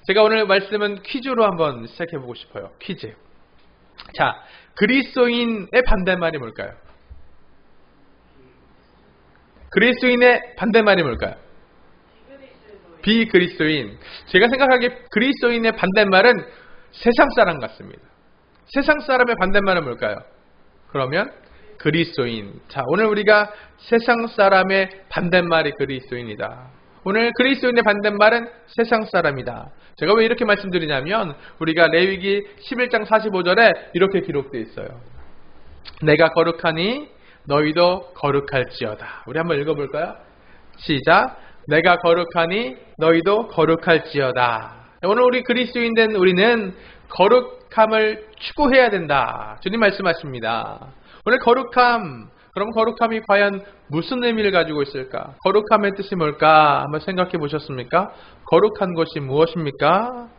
제가 오늘 말씀은 퀴즈로 한번 시작해보고 싶어요. 퀴즈. 자, 그리스도인의 반대말이 뭘까요? 그리스도인의 반대말이 뭘까요? 비그리스도인. 제가 생각하기에 그리스도인의 반대말은 세상 사람 같습니다. 세상 사람의 반대말은 뭘까요? 그러면 그리스도인. 자, 오늘 우리가 세상 사람의 반대말이 그리스도인이다. 오늘 그리스도인의 반대말은 세상 사람이다. 제가 왜 이렇게 말씀드리냐면 우리가 레위기 11장 45절에 이렇게 기록되어 있어요. 내가 거룩하니 너희도 거룩할지어다. 우리 한번 읽어볼까요? 시작. 내가 거룩하니 너희도 거룩할지어다. 오늘 우리 그리스도인 된 우리는 거룩함을 추구해야 된다. 주님 말씀하십니다. 오늘 거룩함, 그럼 거룩함이 과연 무슨 의미를 가지고 있을까? 거룩함의 뜻이 뭘까? 한번 생각해 보셨습니까? 거룩한 것이 무엇입니까?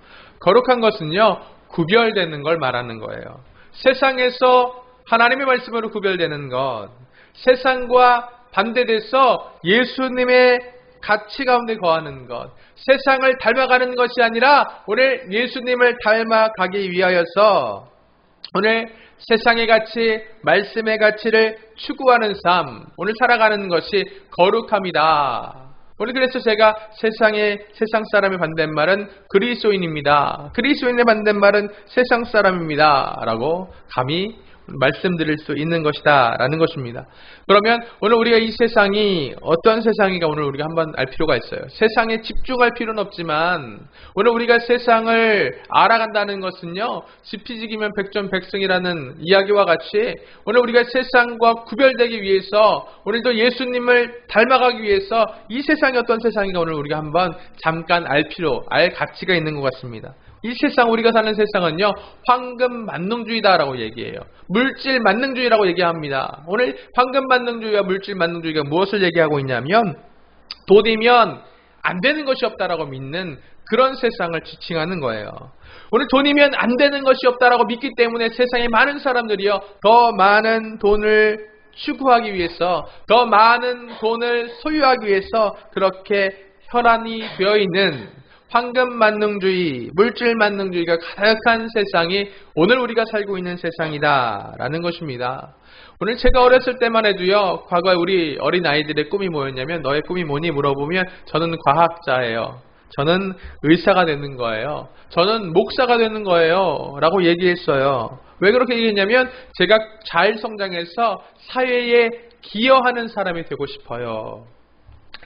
거룩한 것은요, 구별되는 걸 말하는 거예요. 세상에서 하나님의 말씀으로 구별되는 것, 세상과 반대돼서 예수님의 가치 가운데 거하는 것, 세상을 닮아가는 것이 아니라 오늘 예수님을 닮아가기 위하여서 오늘 세상의 가치, 말씀의 가치를 추구하는 삶, 오늘 살아가는 것이 거룩함이다. 오늘 그래서 제가 세상 사람의 반대말은 그리스도인입니다. 그리스도인의 반대말은 세상 사람입니다. 라고 감히 말씀드릴 수 있는 것이다 라는 것입니다. 그러면 오늘 우리가 이 세상이 어떤 세상인가 오늘 우리가 한번 알 필요가 있어요. 세상에 집중할 필요는 없지만 오늘 우리가 세상을 알아간다는 것은요, 지피지기면 백전백승이라는 이야기와 같이 오늘 우리가 세상과 구별되기 위해서 오늘도 예수님을 닮아가기 위해서 이 세상이 어떤 세상인가 오늘 우리가 한번 잠깐 알 가치가 있는 것 같습니다. 이 세상, 우리가 사는 세상은요, 황금 만능주의다라고 얘기해요. 물질 만능주의라고 얘기합니다. 오늘 황금 만능주의와 물질 만능주의가 무엇을 얘기하고 있냐면 돈이면 안 되는 것이 없다라고 믿는 그런 세상을 지칭하는 거예요. 오늘 돈이면 안 되는 것이 없다라고 믿기 때문에 세상에 많은 사람들이요, 더 많은 돈을 추구하기 위해서, 더 많은 돈을 소유하기 위해서 그렇게 혈안이 되어 있는 황금 만능주의, 물질 만능주의가 가득한 세상이 오늘 우리가 살고 있는 세상이다 라는 것입니다. 오늘 제가 어렸을 때만 해도요, 과거에 우리 어린 아이들의 꿈이 뭐였냐면, 너의 꿈이 뭐니 물어보면 저는 과학자예요, 저는 의사가 되는 거예요, 저는 목사가 되는 거예요 라고 얘기했어요. 왜 그렇게 얘기했냐면 제가 잘 성장해서 사회에 기여하는 사람이 되고 싶어요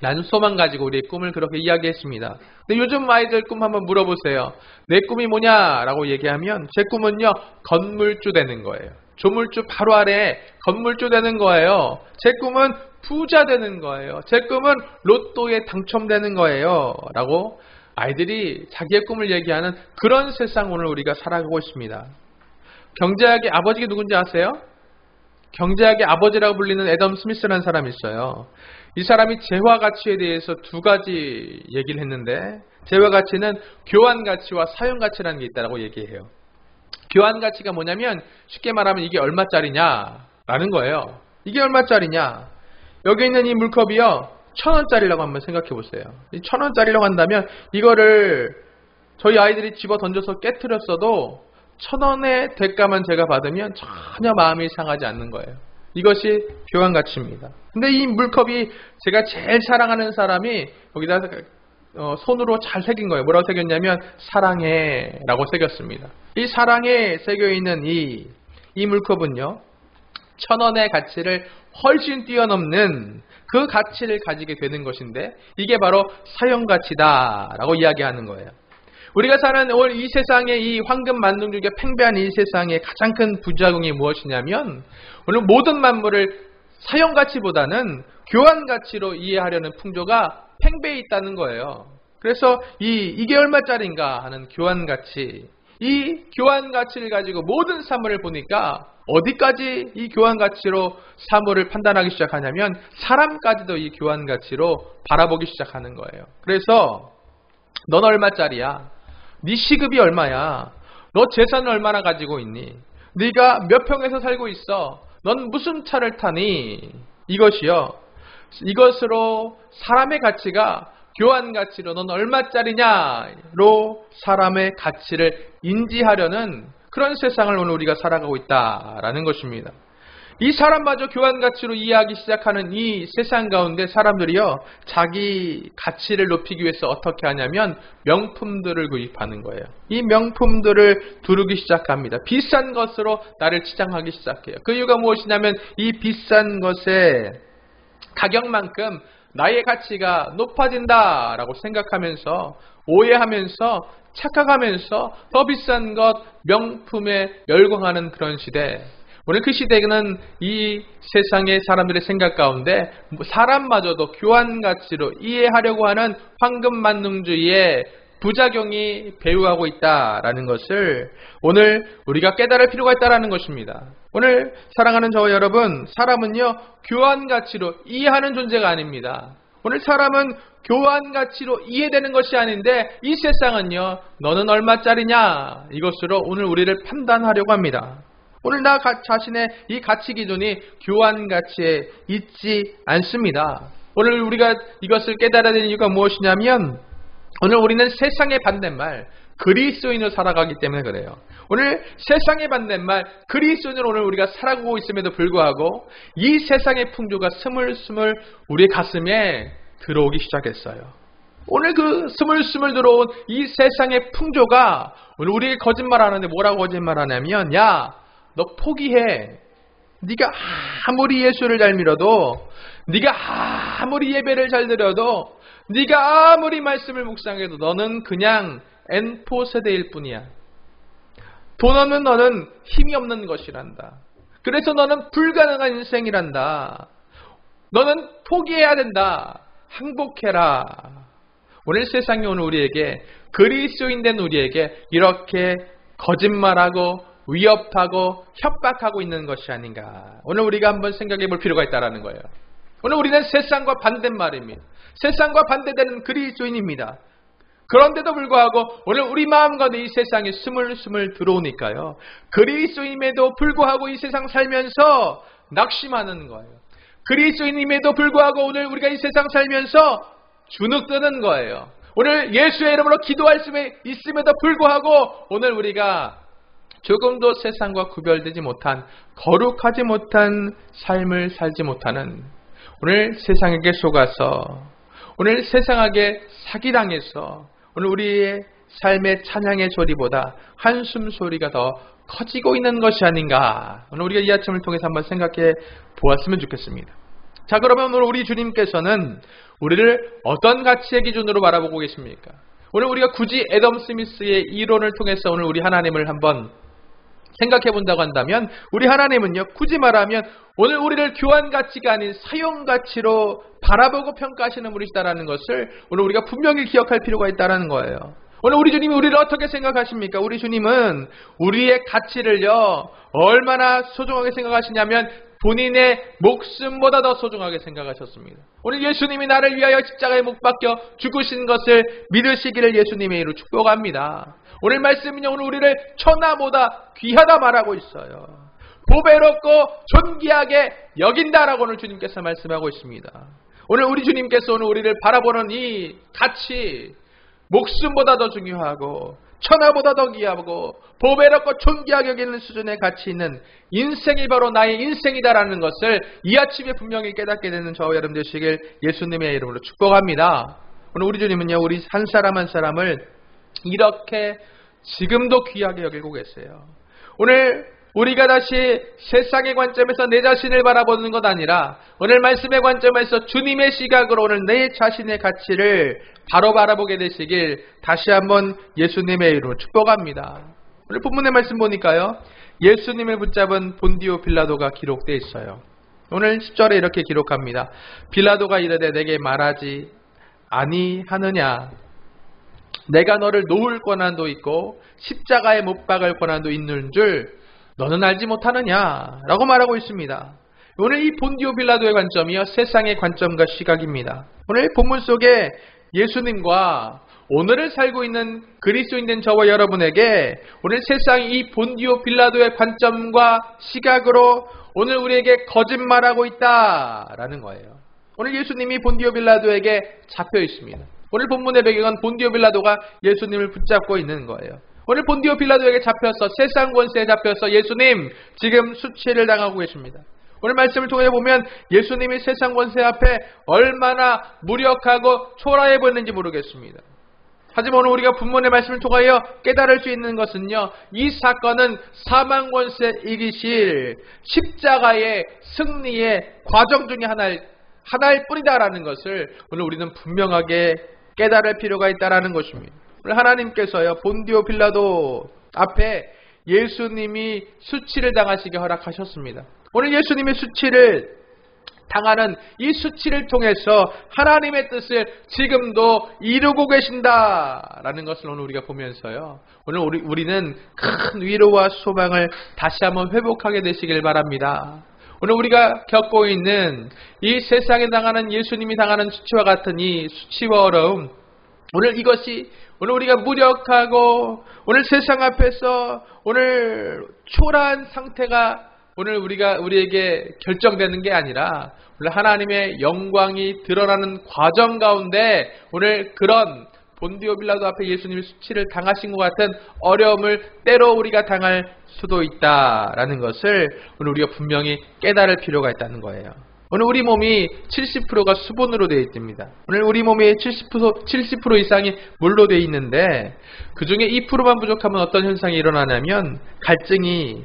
라는 소망 가지고 우리의 꿈을 그렇게 이야기했습니다. 근데 요즘 아이들 꿈 한번 물어보세요. 내 꿈이 뭐냐라고 얘기하면 제 꿈은요, 건물주 되는 거예요. 조물주 바로 아래에 건물주 되는 거예요. 제 꿈은 부자 되는 거예요. 제 꿈은 로또에 당첨되는 거예요 라고 아이들이 자기의 꿈을 얘기하는 그런 세상 오늘 우리가 살아가고 있습니다. 경제학의 아버지가 누군지 아세요? 경제학의 아버지라고 불리는 애덤 스미스라는 사람이 있어요. 이 사람이 재화 가치에 대해서 두 가지 얘기를 했는데, 재화 가치는 교환 가치와 사용 가치라는 게 있다고 얘기해요. 교환 가치가 뭐냐면 쉽게 말하면 이게 얼마짜리냐라는 거예요. 이게 얼마짜리냐? 여기 있는 이 물컵이요, 1,000원짜리라고 한번 생각해 보세요. 1,000원짜리라고 한다면 이거를 저희 아이들이 집어 던져서 깨트렸어도 1,000원의 대가만 제가 받으면 전혀 마음이 상하지 않는 거예요. 이것이 교환 가치입니다. 근데 이 물컵이 제가 제일 사랑하는 사람이 여기다 손으로 잘 새긴 거예요. 뭐라고 새겼냐면 사랑해 라고 새겼습니다. 이 사랑에 새겨있는 이 물컵은요, 1,000원의 가치를 훨씬 뛰어넘는 그 가치를 가지게 되는 것인데, 이게 바로 사용가치다 라고 이야기하는 거예요. 우리가 사는 오늘 이 세상의 이 황금 만능주의가 팽배한 이 세상의 가장 큰 부작용이 무엇이냐면, 오늘 모든 만물을 사용가치보다는 교환가치로 이해하려는 풍조가 팽배해 있다는 거예요. 그래서 이게 얼마짜리인가 하는 교환가치, 이 교환가치를 가지고 모든 사물을 보니까 어디까지 이 교환가치로 사물을 판단하기 시작하냐면 사람까지도 이 교환가치로 바라보기 시작하는 거예요. 그래서 넌 얼마짜리야? 네 시급이 얼마야? 너 재산을 얼마나 가지고 있니? 네가 몇 평에서 살고 있어? 넌 무슨 차를 타니? 이것으로 사람의 가치가 교환 가치로 넌 얼마짜리냐로 사람의 가치를 인지하려는 그런 세상을 오늘 우리가 살아가고 있다라는 것입니다. 이 사람마저 교환 가치로 이해하기 시작하는 이 세상 가운데 사람들이요, 자기 가치를 높이기 위해서 어떻게 하냐면 명품들을 구입하는 거예요. 이 명품들을 두르기 시작합니다. 비싼 것으로 나를 치장하기 시작해요. 그 이유가 무엇이냐면 이 비싼 것의 가격만큼 나의 가치가 높아진다라고 생각하면서 오해하면서 착각하면서 더 비싼 것 명품에 열광하는 그런 시대. 오늘 그 시대는 이 세상의 사람들의 생각 가운데 사람마저도 교환 가치로 이해하려고 하는 황금만능주의의 부작용이 배후하고 있다라는 것을 오늘 우리가 깨달을 필요가 있다라는 것입니다. 오늘 사랑하는 저와 여러분, 사람은요 교환 가치로 이해하는 존재가 아닙니다. 오늘 사람은 교환 가치로 이해되는 것이 아닌데 이 세상은요 너는 얼마짜리냐 이것으로 오늘 우리를 판단하려고 합니다. 오늘 나 자신의 이 가치 기준이 교환 가치에 있지 않습니다. 오늘 우리가 이것을 깨달아야 되는 이유가 무엇이냐면 오늘 우리는 세상의 반대말 그리스도인으로 살아가기 때문에 그래요. 오늘 세상의 반대말 그리스도인으로 오늘 우리가 살아가고 있음에도 불구하고 이 세상의 풍조가 스물스물 우리의 가슴에 들어오기 시작했어요. 오늘 그 스물스물 들어온 이 세상의 풍조가 오늘 우리에게 거짓말하는데 뭐라고 거짓말하냐면 야 너 포기해. 네가 아무리 예수를 잘 믿어도 네가 아무리 예배를 잘 드려도 네가 아무리 말씀을 묵상해도 너는 그냥 N4 세대일 뿐이야. 돈 없는 너는 힘이 없는 것이란다. 그래서 너는 불가능한 인생이란다. 너는 포기해야 된다. 항복해라. 오늘 세상이 오늘 우리에게 그리스도인 된 우리에게 이렇게 거짓말하고 위협하고 협박하고 있는 것이 아닌가. 오늘 우리가 한번 생각해 볼 필요가 있다는 거예요. 오늘 우리는 세상과 반대말입니다. 세상과 반대되는 그리스도인입니다. 그런데도 불구하고 오늘 우리 마음 가운데 이 세상에 스물스물 들어오니까요. 그리스도인임에도 불구하고 이 세상 살면서 낙심하는 거예요. 그리스도인임에도 불구하고 오늘 우리가 이 세상 살면서 주눅드는 거예요. 오늘 예수의 이름으로 기도할 수 있음에도 불구하고 오늘 우리가 조금도 세상과 구별되지 못한 거룩하지 못한 삶을 살지 못하는 오늘 세상에게 속아서 오늘 세상에게 사기당해서 오늘 우리의 삶의 찬양의 소리보다 한숨 소리가 더 커지고 있는 것이 아닌가. 오늘 우리가 이 아침을 통해서 한번 생각해 보았으면 좋겠습니다. 자, 그러면 오늘 우리 주님께서는 우리를 어떤 가치의 기준으로 바라보고 계십니까? 오늘 우리가 굳이 애덤 스미스의 이론을 통해서 오늘 우리 하나님을 한번 생각해 본다고 한다면 우리 하나님은요 굳이 말하면 오늘 우리를 교환 가치가 아닌 사용 가치로 바라보고 평가하시는 분이시다라는 것을 오늘 우리가 분명히 기억할 필요가 있다는 거예요. 오늘 우리 주님이 우리를 어떻게 생각하십니까? 우리 주님은 우리의 가치를요 얼마나 소중하게 생각하시냐면 본인의 목숨보다 더 소중하게 생각하셨습니다. 오늘 예수님이 나를 위하여 십자가에 못 박혀 죽으신 것을 믿으시기를 예수님의 이름으로 축복합니다. 오늘 말씀은요 오늘 우리를 천하보다 귀하다 말하고 있어요. 보배롭고 존귀하게 여긴다라고 오늘 주님께서 말씀하고 있습니다. 오늘 우리 주님께서 오늘 우리를 바라보는 이 가치 목숨보다 더 중요하고 천하보다 더 귀하고 보배롭고 존귀하게 여기는 수준의 가치 있는 인생이 바로 나의 인생이다라는 것을 이 아침에 분명히 깨닫게 되는 저와 여러분 되시길 예수님의 이름으로 축복합니다. 오늘 우리 주님은요 우리 한 사람 한 사람을 이렇게 지금도 귀하게 여기고 계세요. 오늘 우리가 다시 세상의 관점에서 내 자신을 바라보는 것 아니라 오늘 말씀의 관점에서 주님의 시각으로 오늘 내 자신의 가치를 바로 바라보게 되시길 다시 한번 예수님의 이름으로 축복합니다. 오늘 본문의 말씀 보니까요. 예수님을 붙잡은 본디오 빌라도가 기록되어 있어요. 오늘 10절에 이렇게 기록합니다. 빌라도가 이르되 내게 말하지 아니하느냐. 내가 너를 놓을 권한도 있고 십자가에 못 박을 권한도 있는 줄 너는 알지 못하느냐 라고 말하고 있습니다. 오늘 이 본디오 빌라도의 관점이요 세상의 관점과 시각입니다. 오늘 본문 속에 예수님과 오늘을 살고 있는 그리스도인 된 저와 여러분에게 오늘 세상이 이 본디오 빌라도의 관점과 시각으로 오늘 우리에게 거짓말하고 있다라는 거예요. 오늘 예수님이 본디오 빌라도에게 잡혀 있습니다. 오늘 본문의 배경은 본디오 빌라도가 예수님을 붙잡고 있는 거예요. 오늘 본디오 빌라도에게 잡혀서 세상 권세에 잡혀서 예수님 지금 수치를 당하고 계십니다. 오늘 말씀을 통해 보면 예수님이 세상 권세 앞에 얼마나 무력하고 초라해 보였는지 모르겠습니다. 하지만 오늘 우리가 본문의 말씀을 통하여 깨달을 수 있는 것은요, 이 사건은 사망 권세 이기실 십자가의 승리의 과정 중에 하나일 뿐이다라는 것을 오늘 우리는 분명하게 깨달을 필요가 있다라는 것입니다. 오늘 하나님께서요, 본디오 빌라도 앞에 예수님이 수치를 당하시게 허락하셨습니다. 오늘 예수님이 수치를 당하는 이 수치를 통해서 하나님의 뜻을 지금도 이루고 계신다라는 것을 오늘 우리가 보면서요, 오늘 우리는 큰 위로와 소망을 다시 한번 회복하게 되시길 바랍니다. 오늘 우리가 겪고 있는 이 세상에 당하는 예수님이 당하는 수치와 같은 이 수치와 어려움, 오늘 이것이 오늘 우리가 무력하고 오늘 세상 앞에서 오늘 초라한 상태가 오늘 우리에게 결정되는 게 아니라 오늘 하나님의 영광이 드러나는 과정 가운데 오늘 그런 본디오 빌라도 앞에 예수님이 수치를 당하신 것 같은 어려움을 때로 우리가 당할 수도 있다라는 것을 오늘 우리가 분명히 깨달을 필요가 있다는 거예요. 오늘 우리 몸이 70%가 수분으로 되어 있습니다. 오늘 우리 몸의 70% 이상이 물로 되어 있는데 그 중에 2%만 부족하면 어떤 현상이 일어나냐면 갈증이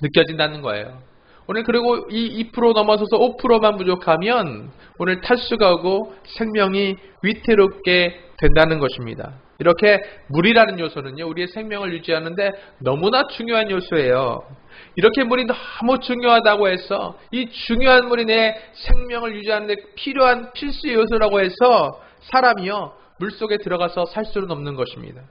느껴진다는 거예요. 오늘 그리고 이 2% 넘어서서 5%만 부족하면 오늘 탈수가 오고 생명이 위태롭게 된다는 것입니다. 이렇게 물이라는 요소는요, 우리의 생명을 유지하는데 너무나 중요한 요소예요. 이렇게 물이 너무 중요하다고 해서 이 중요한 물이 내 생명을 유지하는 데 필요한 필수 요소라고 해서 사람이요, 물속에 들어가서 살 수는 없는 것입니다.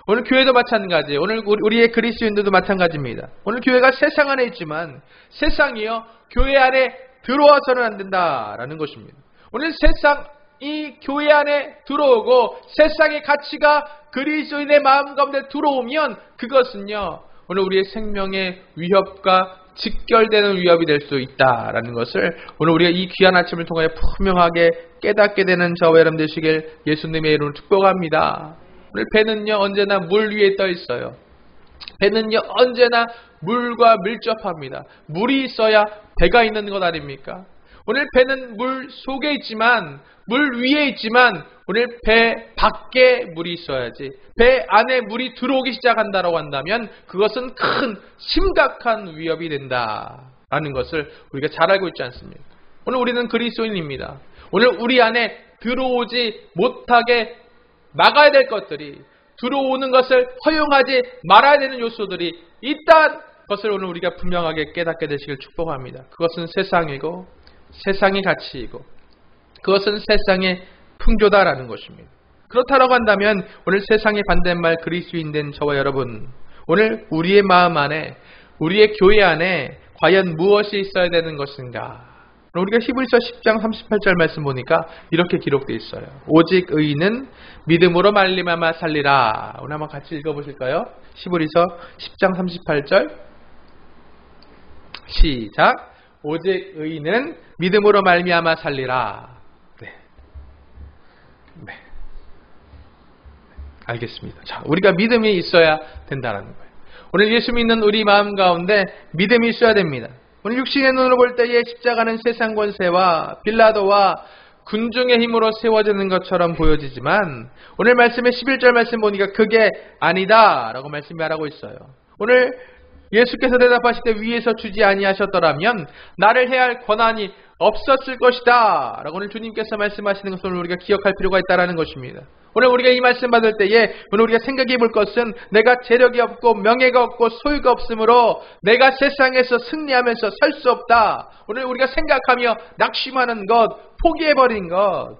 오늘 교회도 마찬가지예요. 오늘 우리의 그리스도인들도 마찬가지입니다. 오늘 교회가 세상 안에 있지만 세상이요, 교회 안에 들어와서는 안 된다라는 것입니다. 오늘 세상이 교회 안에 들어오고 세상의 가치가 그리스도인의 마음 가운데 들어오면 그것은요, 오늘 우리의 생명의 위협과 직결되는 위협이 될 수 있다라는 것을 오늘 우리가 이 귀한 아침을 통해 분명하게 깨닫게 되는 저와 여러분 되시길 예수님의 이름으로 축복합니다. 오늘 배는요, 언제나 물 위에 떠 있어요. 배는요, 언제나 물과 밀접합니다. 물이 있어야 배가 있는 것 아닙니까? 오늘 배는 물 속에 있지만, 물 위에 있지만 오늘 배 밖에 물이 있어야지, 배 안에 물이 들어오기 시작한다라고 한다면 그것은 큰 심각한 위협이 된다라는 것을 우리가 잘 알고 있지 않습니까? 오늘 우리는 그리스도인입니다. 오늘 우리 안에 들어오지 못하게 막아야 될 것들이, 들어오는 것을 허용하지 말아야 되는 요소들이 있다는 것을 오늘 우리가 분명하게 깨닫게 되시길 축복합니다. 그것은 세상이고 세상의 가치이고 그것은 세상의 풍조다라는 것입니다. 그렇다고 한다면 오늘 세상의 반대말 그리스도인 된 저와 여러분, 오늘 우리의 마음 안에, 우리의 교회 안에 과연 무엇이 있어야 되는 것인가? 우리가 히브리서 10장 38절 말씀 보니까 이렇게 기록되어 있어요. 오직 의인은 믿음으로 말미암아 살리라. 오늘 한번 같이 읽어보실까요? 히브리서 10장 38절 시작. 오직 의인은 믿음으로 말미암아 살리라. 네. 알겠습니다. 자, 우리가 믿음이 있어야 된다는 거예요. 오늘 예수 믿는 우리 마음 가운데 믿음이 있어야 됩니다. 오늘 육신의 눈으로 볼 때에 십자가는 세상 권세와 빌라도와 군중의 힘으로 세워지는 것처럼 보여지지만 오늘 말씀의 11절 말씀 보니까 그게 아니다 라고 말씀이 말하고 있어요. 오늘 예수께서 대답하실 때 위에서 주지 아니하셨더라면 나를 해야 할 권한이 없었을 것이다 라고 오늘 주님께서 말씀하시는 것을 우리가 기억할 필요가 있다는 것입니다. 오늘 우리가 이 말씀 받을 때에 오늘 우리가 생각해 볼 것은 내가 재력이 없고 명예가 없고 소유가 없으므로 내가 세상에서 승리하면서 살 수 없다. 오늘 우리가 생각하며 낙심하는 것, 포기해버린 것.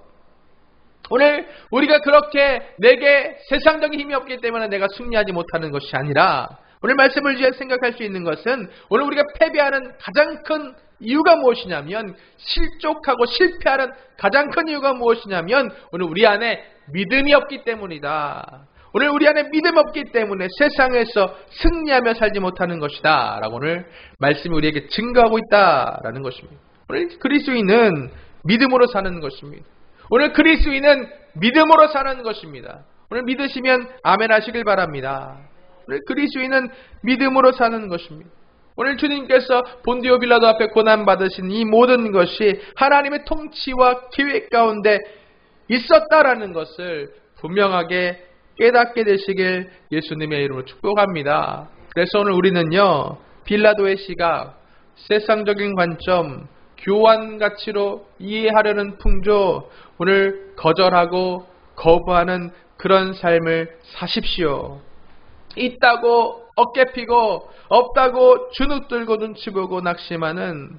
오늘 우리가 그렇게 내게 세상적인 힘이 없기 때문에 내가 승리하지 못하는 것이 아니라 오늘 말씀을 위해 생각할 수 있는 것은 오늘 우리가 패배하는 가장 큰 이유가 무엇이냐면, 실족하고 실패하는 가장 큰 이유가 무엇이냐면 오늘 우리 안에 믿음이 없기 때문이다. 오늘 우리 안에 믿음 없기 때문에 세상에서 승리하며 살지 못하는 것이다 라고 오늘 말씀이 우리에게 증거하고 있다라는 것입니다. 오늘 그리스도인은 믿음으로 사는 것입니다. 오늘 그리스도인은 믿음으로 사는 것입니다. 오늘 믿으시면 아멘 하시길 바랍니다. 오늘 그리스도인은 믿음으로 사는 것입니다. 오늘 주님께서 본디오 빌라도 앞에 고난받으신 이 모든 것이 하나님의 통치와 계획 가운데 있었다라는 것을 분명하게 깨닫게 되시길 예수님의 이름으로 축복합니다. 그래서 오늘 우리는요, 빌라도의 시각, 세상적인 관점, 교환 가치로 이해하려는 풍조, 오늘 거절하고 거부하는 그런 삶을 사십시오. 있다고 어깨 피고 없다고 주눅 들고 눈치 보고 낙심하는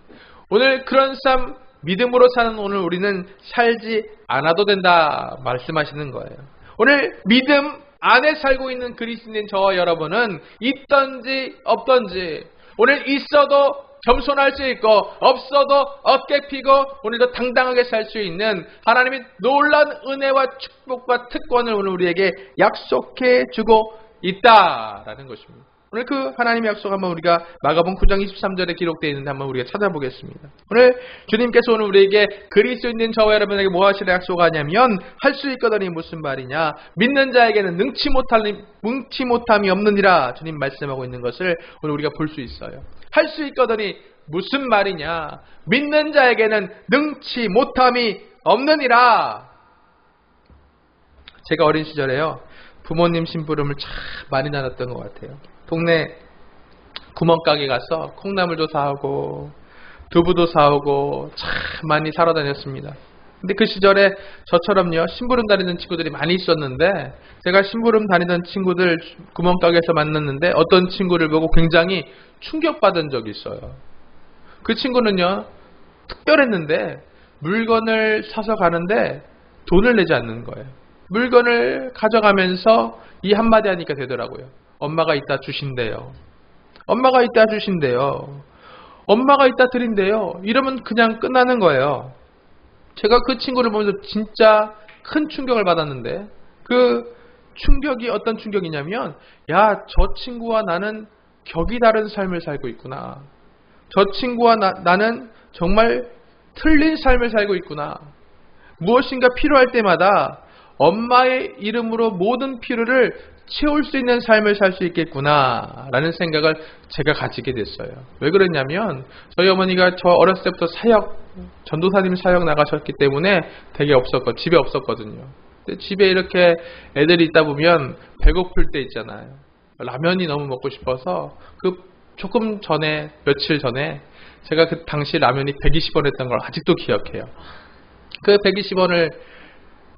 오늘 그런 삶, 믿음으로 사는 오늘 우리는 살지 않아도 된다 말씀하시는 거예요. 오늘 믿음 안에 살고 있는 그리스도인 저와 여러분은 있던지 없던지 오늘 있어도 겸손할 수 있고 없어도 어깨 피고 오늘도 당당하게 살 수 있는 하나님의 놀라운 은혜와 축복과 특권을 오늘 우리에게 약속해 주고 있다라는 것입니다. 오늘 그 하나님의 약속 한번 우리가 마가복음 9장 23절에 기록되어 있는데 한번 우리가 찾아보겠습니다. 오늘 주님께서 오늘 우리에게 그리스도인 저와 여러분에게 뭐 하시라 약속하냐면 할 수 있거든이 무슨 말이냐, 믿는 자에게는 능치 못함이 없느니라 주님 말씀하고 있는 것을 오늘 우리가 볼 수 있어요. 할 수 있거든이 무슨 말이냐, 믿는 자에게는 능치 못함이 없느니라. 제가 어린 시절에요, 부모님 심부름을 참 많이 나눴던 것 같아요. 동네 구멍가게 가서 콩나물도 사오고 두부도 사오고 참 많이 사러 다녔습니다. 근데 그 시절에 저처럼요, 심부름 다니는 친구들이 많이 있었는데 제가 심부름 다니던 친구들 구멍가게에서 만났는데 어떤 친구를 보고 굉장히 충격받은 적이 있어요. 그 친구는요, 특별했는데 물건을 사서 가는데 돈을 내지 않는 거예요. 물건을 가져가면서 이 한마디 하니까 되더라고요. 엄마가 이따 주신대요. 엄마가 이따 주신대요. 엄마가 이따 드린대요. 이러면 그냥 끝나는 거예요. 제가 그 친구를 보면서 진짜 큰 충격을 받았는데 그 충격이 어떤 충격이냐면, 야, 저 친구와 나는 격이 다른 삶을 살고 있구나. 저 친구와 나는 정말 틀린 삶을 살고 있구나. 무엇인가 필요할 때마다 엄마의 이름으로 모든 필요를 채울 수 있는 삶을 살 수 있겠구나 라는 생각을 제가 가지게 됐어요. 왜 그랬냐면 저희 어머니가 저 어렸을 때부터 사역, 전도사님 사역 나가셨기 때문에 댁에 집에 없었거든요. 근데 집에 이렇게 애들이 있다 보면 배고플 때 있잖아요. 라면이 너무 먹고 싶어서 조금 전에, 며칠 전에 제가 그 당시 라면이 120원 했던 걸 아직도 기억해요. 그 120원을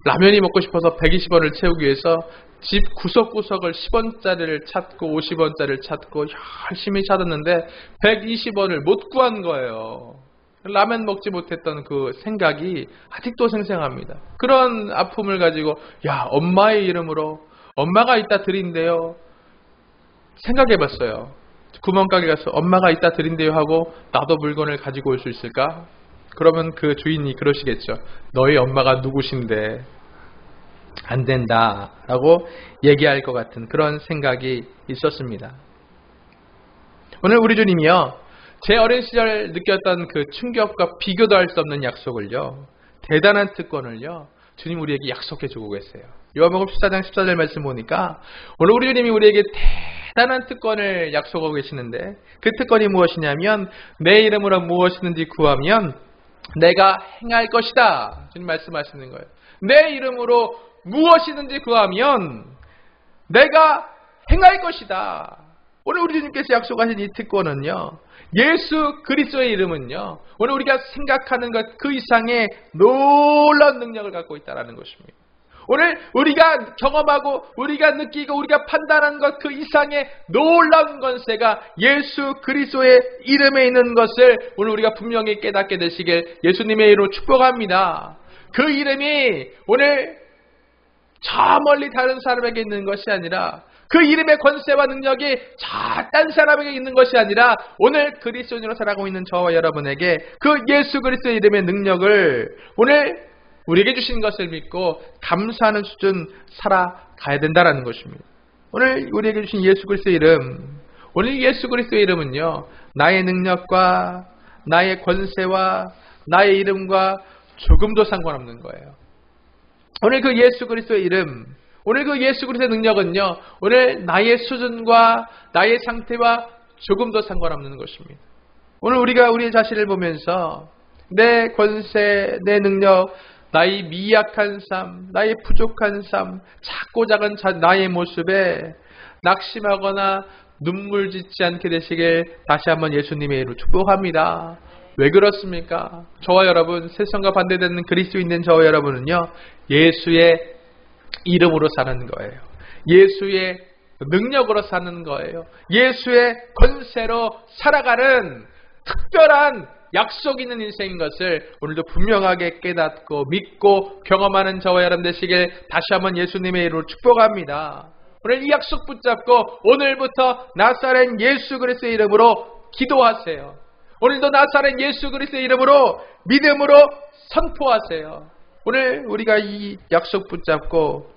라면이 먹고 싶어서 120원을 채우기 위해서 집 구석구석을 10원짜리를 찾고 50원짜리를 찾고 열심히 찾았는데 120원을 못 구한 거예요. 라면 먹지 못했던 그 생각이 아직도 생생합니다. 그런 아픔을 가지고, 야, 엄마의 이름으로 엄마가 이따 드린대요. 생각해봤어요. 구멍가게 가서 엄마가 이따 드린대요 하고 나도 물건을 가지고 올 수 있을까? 그러면 그 주인이 그러시겠죠. 너희 엄마가 누구신데 안 된다 라고 얘기할 것 같은 그런 생각이 있었습니다. 오늘 우리 주님이요, 제 어린 시절 느꼈던 그 충격과 비교도 할 수 없는 약속을요, 대단한 특권을요, 주님 우리에게 약속해 주고 계세요. 요한복음 14장 14절 말씀 보니까 오늘 우리 주님이 우리에게 대단한 특권을 약속하고 계시는데 그 특권이 무엇이냐면 내 이름으로 무엇이든지 구하면 내가 행할 것이다. 주님 말씀하시는 거예요. 내 이름으로 무엇이든지 구하면 내가 행할 것이다. 오늘 우리 주님께서 약속하신 이 특권은요, 예수 그리스도의 이름은요, 오늘 우리가 생각하는 것 그 이상의 놀라운 능력을 갖고 있다는 것입니다. 오늘 우리가 경험하고 우리가 느끼고 우리가 판단하는 것 그 이상의 놀라운 권세가 예수 그리스도의 이름에 있는 것을 오늘 우리가 분명히 깨닫게 되시길 예수님의 이름으로 축복합니다. 그 이름이 오늘 저 멀리 다른 사람에게 있는 것이 아니라, 그 이름의 권세와 능력이 딴 사람에게 있는 것이 아니라 오늘 그리스도인으로 살아가고 있는 저와 여러분에게 그 예수 그리스도의 이름의 능력을 오늘 우리에게 주신 것을 믿고 감사하는 수준 살아가야 된다는 것입니다. 오늘 우리에게 주신 예수 그리스도의 이름, 오늘 예수 그리스도의 이름은요, 나의 능력과 나의 권세와 나의 이름과 조금도 상관없는 거예요. 오늘 그 예수 그리스도의 이름, 오늘 그 예수 그리스도의 능력은요, 오늘 나의 수준과 나의 상태와 조금도 상관없는 것입니다. 오늘 우리가 우리 자신을 보면서 내 권세, 내 능력, 나의 미약한 삶, 나의 부족한 삶, 작고 작은 나의 모습에 낙심하거나 눈물 짓지 않게 되시길 다시 한번 예수님의 이름으로 축복합니다. 왜 그렇습니까? 저와 여러분, 세상과 반대되는 그리스도인된 저와 여러분은요, 예수의 이름으로 사는 거예요. 예수의 능력으로 사는 거예요. 예수의 권세로 살아가는 특별한 약속 있는 인생인 것을 오늘도 분명하게 깨닫고 믿고 경험하는 저와 여러분 되시길 다시 한번 예수님의 이름으로 축복합니다. 오늘 이 약속 붙잡고 오늘부터 나사렛 예수 그리스도의 이름으로 기도하세요. 오늘도 나사렛 예수 그리스도의 이름으로 믿음으로 선포하세요. 오늘 우리가 이 약속 붙잡고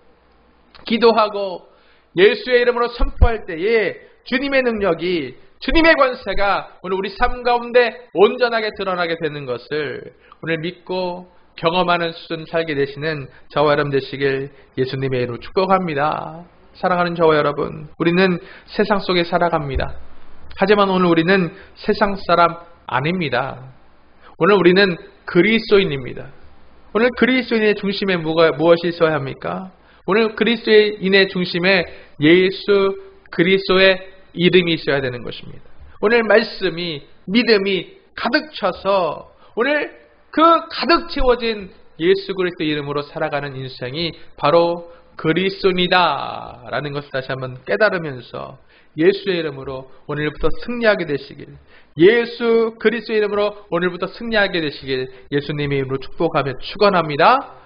기도하고 예수의 이름으로 선포할 때에 주님의 능력이, 주님의 권세가 오늘 우리 삶 가운데 온전하게 드러나게 되는 것을 오늘 믿고 경험하는 수준 살게 되시는 저와 여러분 되시길 예수님의 이름으로 축복합니다. 사랑하는 저와 여러분, 우리는 세상 속에 살아갑니다. 하지만 오늘 우리는 세상 사람 아닙니다. 오늘 우리는 그리스도인입니다. 오늘 그리스도인의 중심에 무엇이 있어야 합니까? 오늘 그리스도인의 중심에 예수 그리스도의 이름이 있어야 되는 것입니다. 오늘 말씀이, 믿음이 가득 차서 오늘 그 가득 채워진 예수 그리스도 이름으로 살아가는 인생이 바로 그리스도이다 라는 것을 다시 한번 깨달으면서 예수의 이름으로 오늘부터 승리하게 되시길, 예수 그리스도의 이름으로 오늘부터 승리하게 되시길 예수님의 이름으로 축복하며 축원합니다.